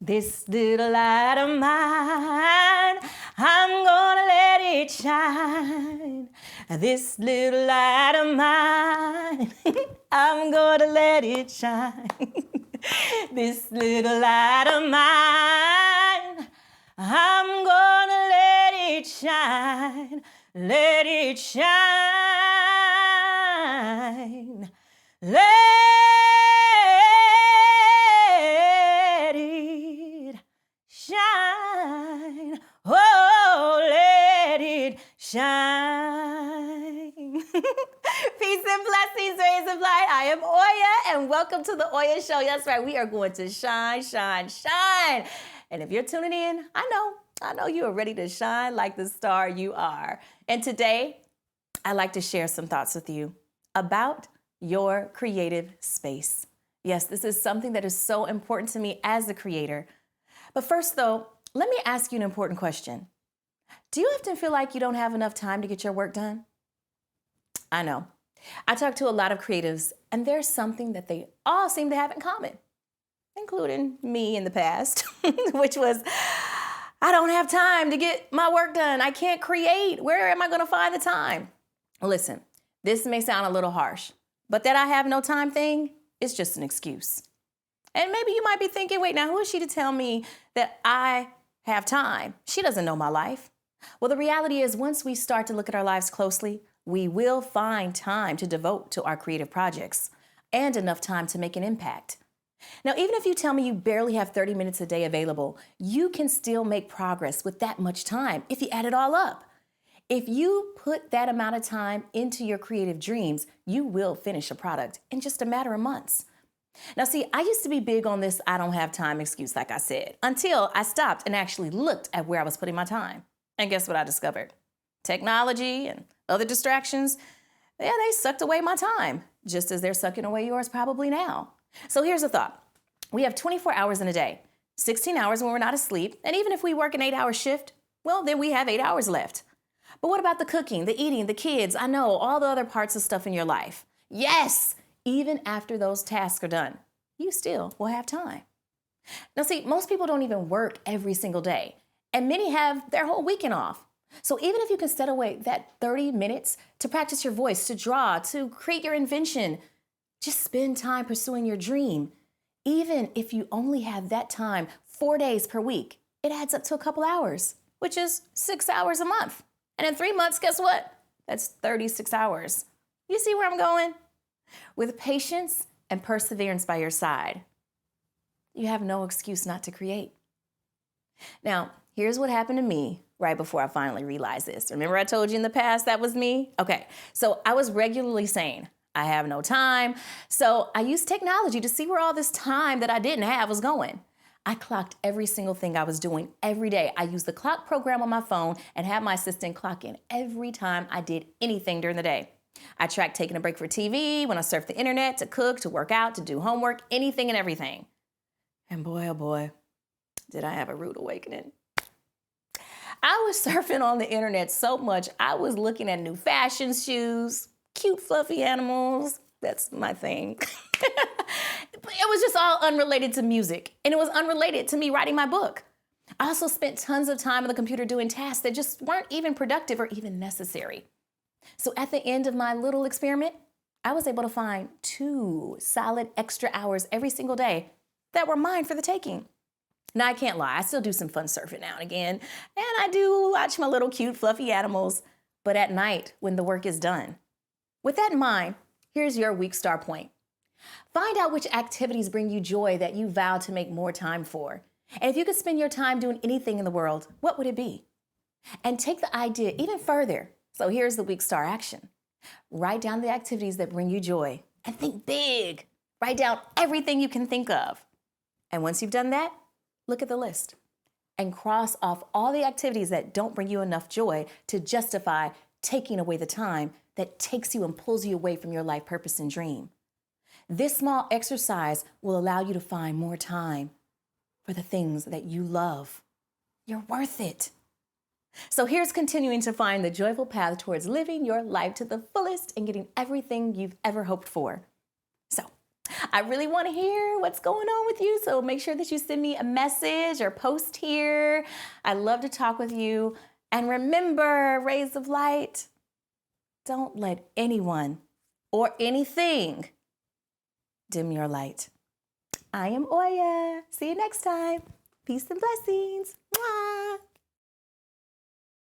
This little light of mine, I'm gonna let it shine. This little light of mine, I'm gonna let it shine. This little light of mine, I'm gonna let it shine. Let it shine. Let it shine. Oh, let it shine. Peace and blessings, rays of light. I am Oya, and welcome to the Oya Show. That's right, we are going to shine, shine, shine. And if you're tuning in, I know you are ready to shine like the star you are. And today, I'd like to share some thoughts with you about your creative space. Yes, this is something that is so important to me as a creator. But first, though, let me ask you an important question. Do you often feel like you don't have enough time to get your work done? I know. I talk to a lot of creatives, and there's something that they all seem to have in common, including me in the past, which was, I don't have time to get my work done. I can't create. Where am I going to find the time? Listen, this may sound a little harsh, but that I have no time thing is just an excuse. And maybe you might be thinking, wait, now who is she to tell me that I have time? She doesn't know my life. Well, the reality is once we start to look at our lives closely, we will find time to devote to our creative projects and enough time to make an impact. Now, even if you tell me you barely have 30 minutes a day available, you can still make progress with that much time if you add it all up. If you put that amount of time into your creative dreams, you will finish a product in just a matter of months. Now, see, I used to be big on this I don't have time excuse, like I said, until I stopped and actually looked at where I was putting my time. And guess what I discovered? Technology and other distractions, yeah, they sucked away my time, just as they're sucking away yours probably now. So here's a thought. We have 24 hours in a day, 16 hours when we're not asleep, and even if we work an 8-hour shift, well, then we have 8 hours left. But what about the cooking, the eating, the kids? I know, all the other parts of stuff in your life. Yes, even after those tasks are done, you still will have time. Now see, most people don't even work every single day, and many have their whole weekend off. So even if you can set away that 30 minutes to practice your voice, to draw, to create your invention, just spend time pursuing your dream. Even if you only have that time 4 days per week, it adds up to a couple hours, which is 6 hours a month. And in 3 months, guess what? That's 36 hours. You see where I'm going? With patience and perseverance by your side, you have no excuse not to create. Now, here's what happened to me right before I finally realized this. Remember I told you in the past that was me? Okay, so I was regularly saying, I have no time. So I used technology to see where all this time that I didn't have was going. I clocked every single thing I was doing every day. I used the clock program on my phone and had my assistant clock in every time I did anything during the day. I tracked taking a break for TV, when I surfed the internet, to cook, to work out, to do homework, anything and everything. And boy, oh boy, did I have a rude awakening. I was surfing on the internet so much, I was looking at new fashion shoes, cute fluffy animals. That's my thing. It was just all unrelated to music, and it was unrelated to me writing my book. I also spent tons of time on the computer doing tasks that just weren't even productive or even necessary. So at the end of my little experiment, I was able to find 2 solid extra hours every single day that were mine for the taking. Now, I can't lie, I still do some fun surfing now and again, and I do watch my little cute fluffy animals, but at night when the work is done. With that in mind, here's your week star point. Find out which activities bring you joy that you vow to make more time for. And if you could spend your time doing anything in the world, what would it be? And take the idea even further. So here's the week star action. Write down the activities that bring you joy and think big. Write down everything you can think of. And once you've done that, look at the list and cross off all the activities that don't bring you enough joy to justify taking away the time that takes you and pulls you away from your life purpose and dream. This small exercise will allow you to find more time for the things that you love. You're worth it. So here's continuing to find the joyful path towards living your life to the fullest and getting everything you've ever hoped for. So I really want to hear what's going on with you. So make sure that you send me a message or post here. I love to talk with you. And remember, rays of light, don't let anyone or anything dim your light. I am Oya. See you next time. Peace and blessings. Mwah.